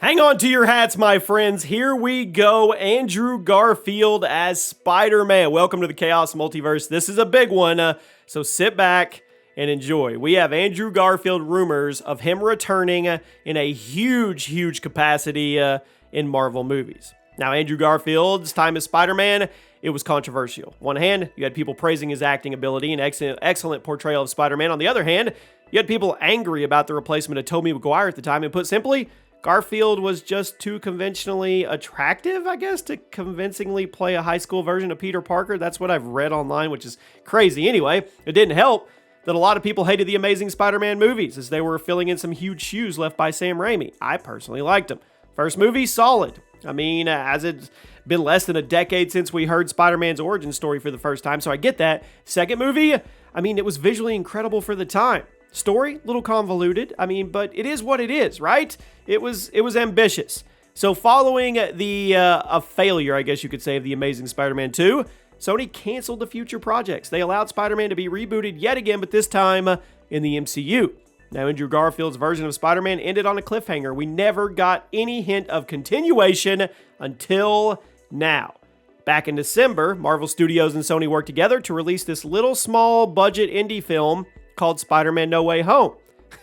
Hang on to your hats, my friends. Here we go. Andrew Garfield as Spider-Man. Welcome to the Chaos Multiverse. This is a big one, so sit back and enjoy. We have Andrew Garfield rumors of him returning in a huge capacity in Marvel movies. Now, Andrew Garfield's time as Spider-Man, it was controversial. On one hand, you had people praising his acting ability and excellent portrayal of Spider-Man. On the other hand, you had people angry about the replacement of Tobey Maguire at the time, and put simply, Garfield was just too conventionally attractive, I guess, to convincingly play a high school version of Peter Parker. That's what I've read online, which is crazy. Anyway, it didn't help that a lot of people hated the Amazing Spider-Man movies as they were filling in some huge shoes left by Sam Raimi. I personally liked them. First movie, solid. I mean, as it's been less than a decade since we heard Spider-Man's origin story for the first time, so I get that. Second movie, I mean, it was visually incredible for the time. Story, a little convoluted, but it is what it is, right? It was ambitious. So following a failure, I guess you could say, of The Amazing Spider-Man 2, Sony canceled the future projects. They allowed Spider-Man to be rebooted yet again, but this time in the MCU. Now, Andrew Garfield's version of Spider-Man ended on a cliffhanger. We never got any hint of continuation until now. Back in December, Marvel Studios and Sony worked together to release this little small budget indie film called Spider-Man No Way Home.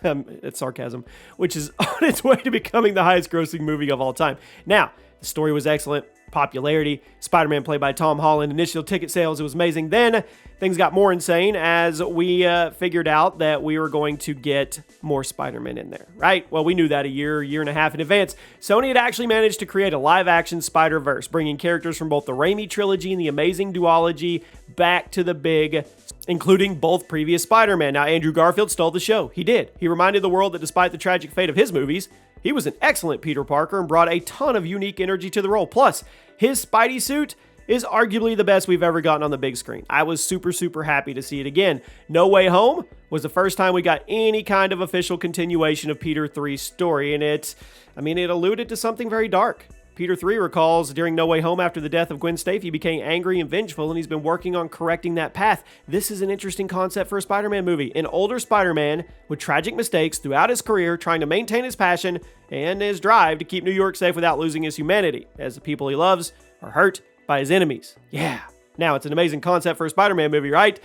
It's sarcasm, which is on its way to becoming the highest grossing movie of all time. Now, the story was excellent. Popularity, Spider-Man played by Tom Holland, initial ticket sales, it was amazing. Then things got more insane as we figured out that we were going to get more Spider-Man in there, right? Well, we knew that a year and a half in advance. Sony had actually managed to create a live-action Spider-Verse, bringing characters from both the Raimi trilogy and the Amazing duology back to the big, including both previous Spider-Man. Now, Andrew Garfield stole the show. He did. He reminded the world that despite the tragic fate of his movies, he was an excellent Peter Parker and brought a ton of unique energy to the role. Plus, his Spidey suit is arguably the best we've ever gotten on the big screen. I was super happy to see it again. No Way Home was the first time we got any kind of official continuation of Peter 3's story, and it alluded to something very dark. Peter 3 recalls during No Way Home after the death of Gwen Stacy, he became angry and vengeful, and he's been working on correcting that path. This is an interesting concept for a Spider-Man movie. An older Spider-Man with tragic mistakes throughout his career, trying to maintain his passion and his drive to keep New York safe without losing his humanity, as the people he loves are hurt by his enemies. Yeah. Now, it's an amazing concept for a Spider-Man movie, right?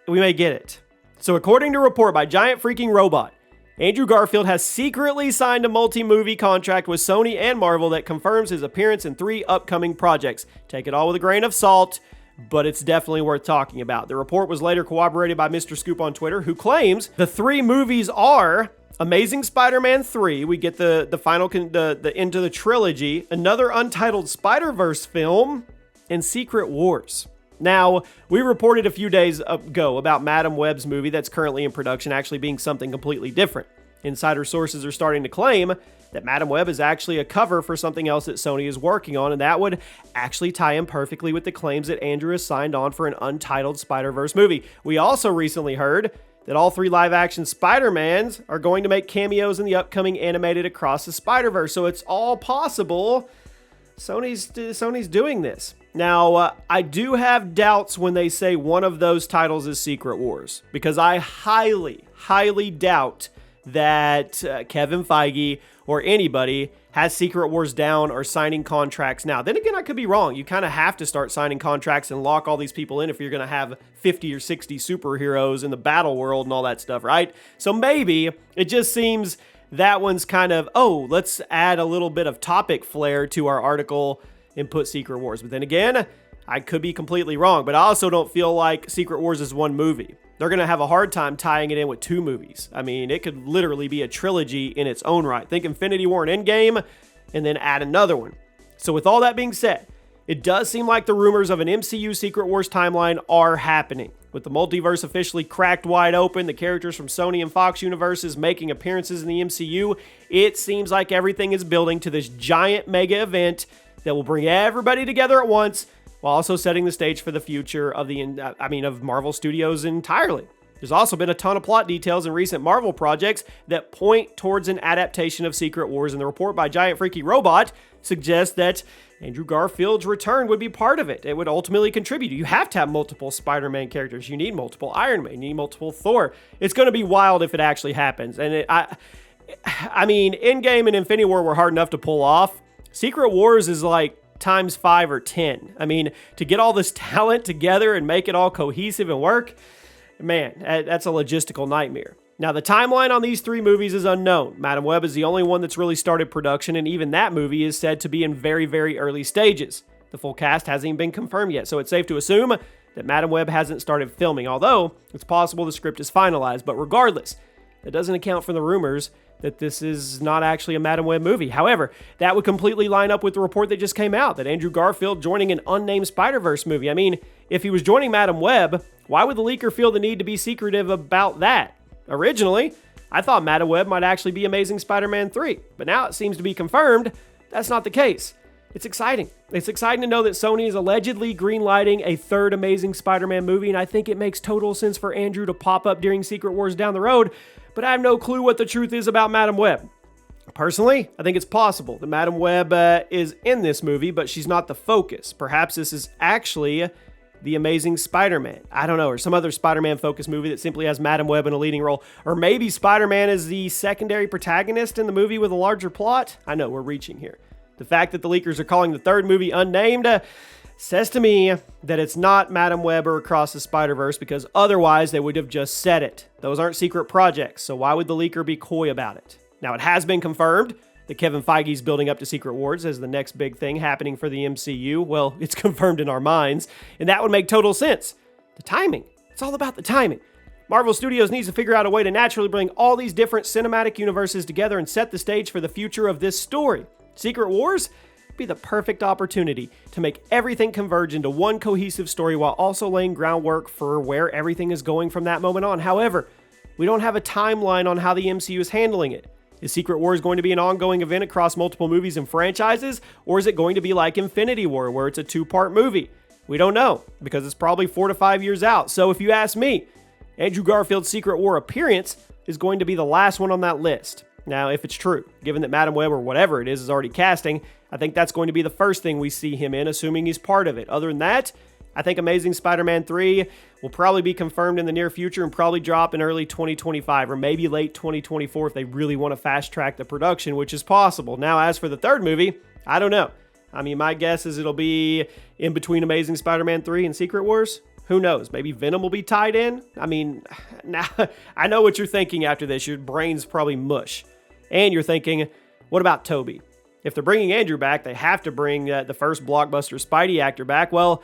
We may get it. So according to a report by Giant Freaking Robot, Andrew Garfield has secretly signed a multi-movie contract with Sony and Marvel that confirms his appearance in 3 upcoming projects. Take it all with a grain of salt, but it's definitely worth talking about. The report was later corroborated by Mr. Scoop on Twitter, who claims the 3 movies are Amazing Spider-Man 3, we get the final the end of the trilogy, another untitled Spider-Verse film, and Secret Wars. Now, we reported a few days ago about Madam Web's movie that's currently in production actually being something completely different. Insider sources are starting to claim that Madam Web is actually a cover for something else that Sony is working on, and that would actually tie in perfectly with the claims that Andrew has signed on for an untitled Spider-Verse movie. We also recently heard that all 3 live-action Spider-Mans are going to make cameos in the upcoming animated Across the Spider-Verse, so it's all possible Sony's doing this. Now, I do have doubts when they say one of those titles is Secret Wars, because I highly doubt that Kevin Feige or anybody has Secret Wars down or signing contracts now. Then again, I could be wrong. You kind of have to start signing contracts and lock all these people in if you're going to have 50 or 60 superheroes in the battle world and all that stuff, right? So maybe it just seems that one's kind of, let's add a little bit of topic flair to our article and put Secret Wars. But then again, I could be completely wrong, but I also don't feel like Secret Wars is one movie. They're going to have a hard time tying it in with 2 movies. It could literally be a trilogy in its own right. Think Infinity War and Endgame, and then add another one. So with all that being said, it does seem like the rumors of an MCU Secret Wars timeline are happening. With the multiverse officially cracked wide open, the characters from Sony and Fox universes making appearances in the MCU, it seems like everything is building to this giant mega event that will bring everybody together at once, while also setting the stage for the future of of Marvel Studios entirely. There's also been a ton of plot details in recent Marvel projects that point towards an adaptation of Secret Wars, and the report by Giant Freaky Robot suggests that Andrew Garfield's return would be part of it. It would ultimately contribute. You have to have multiple Spider-Man characters. You need multiple Iron Man. You need multiple Thor. It's going to be wild if it actually happens. And I mean, Endgame and Infinity War were hard enough to pull off. Secret Wars is like times 5 or 10. I mean, to get all this talent together and make it all cohesive and work, man, that's a logistical nightmare. Now, the timeline on these 3 movies is unknown. Madam Web is the only one that's really started production, and even that movie is said to be in very, very early stages. The full cast hasn't even been confirmed yet, so it's safe to assume that Madam Web hasn't started filming, although it's possible the script is finalized. But regardless, that doesn't account for the rumors that this is not actually a Madam Web movie. However, that would completely line up with the report that just came out that Andrew Garfield joining an unnamed Spider-Verse movie. I mean, if he was joining Madam Web, why would the leaker feel the need to be secretive about that? Originally, I thought Madam Web might actually be Amazing Spider-Man 3, but now it seems to be confirmed that's not the case. It's exciting. It's exciting to know that Sony is allegedly greenlighting a 3rd Amazing Spider-Man movie, and I think it makes total sense for Andrew to pop up during Secret Wars down the road, but I have no clue what the truth is about Madam Web. Personally, I think it's possible that Madam Web is in this movie, but she's not the focus. Perhaps this is actually The Amazing Spider-Man. I don't know, or some other Spider-Man focused movie that simply has Madam Web in a leading role. Or maybe Spider-Man is the secondary protagonist in the movie with a larger plot. I know, we're reaching here. The fact that the leakers are calling the 3rd movie unnamed says to me that it's not Madam Web or Across the Spider-Verse, because otherwise they would have just said it. Those aren't secret projects, so why would the leaker be coy about it? Now, it has been confirmed that Kevin Feige's building up to Secret Wars as the next big thing happening for the MCU. Well, it's confirmed in our minds, and that would make total sense. The timing. It's all about the timing. Marvel Studios needs to figure out a way to naturally bring all these different cinematic universes together and set the stage for the future of this story. Secret Wars would be the perfect opportunity to make everything converge into one cohesive story while also laying groundwork for where everything is going from that moment on. However, we don't have a timeline on how the MCU is handling it. Is Secret Wars going to be an ongoing event across multiple movies and franchises, or is it going to be like Infinity War, where it's a 2-part movie? We don't know, because it's probably 4 to 5 years out. So if you ask me, Andrew Garfield's Secret War appearance is going to be the last one on that list. Now, if it's true, given that Madam Web or whatever it is already casting, I think that's going to be the first thing we see him in, assuming he's part of it. Other than that, I think Amazing Spider-Man 3 will probably be confirmed in the near future and probably drop in early 2025 or maybe late 2024 if they really want to fast-track the production, which is possible. Now, as for the 3rd movie, I don't know. I mean, my guess is it'll be in between Amazing Spider-Man 3 and Secret Wars. Who knows? Maybe Venom will be tied in? I mean, now I know what you're thinking after this. Your brain's probably mush. And you're thinking, what about Tobey? If they're bringing Andrew back, they have to bring the first blockbuster Spidey actor back. Well,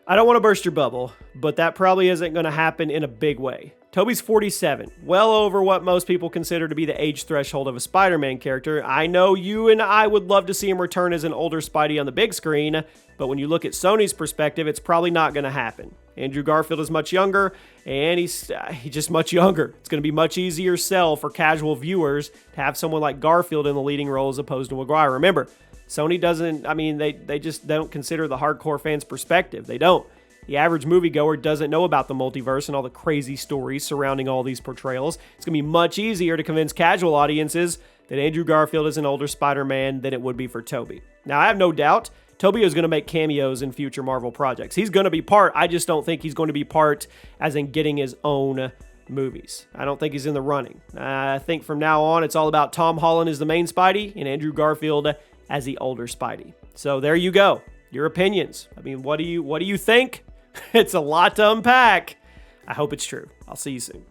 I don't want to burst your bubble, but that probably isn't going to happen in a big way. Tobey's 47, well over what most people consider to be the age threshold of a Spider-Man character. I know you and I would love to see him return as an older Spidey on the big screen, but when you look at Sony's perspective, it's probably not going to happen. Andrew Garfield is much younger, and he's just much younger. It's going to be much easier sell for casual viewers to have someone like Garfield in the leading role as opposed to Maguire. Remember, Sony doesn't, I mean, they just don't consider the hardcore fans' perspective. They don't. The average moviegoer doesn't know about the multiverse and all the crazy stories surrounding all these portrayals. It's going to be much easier to convince casual audiences that Andrew Garfield is an older Spider-Man than it would be for Tobey. Now, I have no doubt Tobey is going to make cameos in future Marvel projects. He's going to be part. I just don't think he's going to be part as in getting his own movies. I don't think he's in the running. I think from now on, it's all about Tom Holland as the main Spidey and Andrew Garfield as the older Spidey. So there you go. Your opinions. I mean, what do you think? It's a lot to unpack. I hope it's true. I'll see you soon.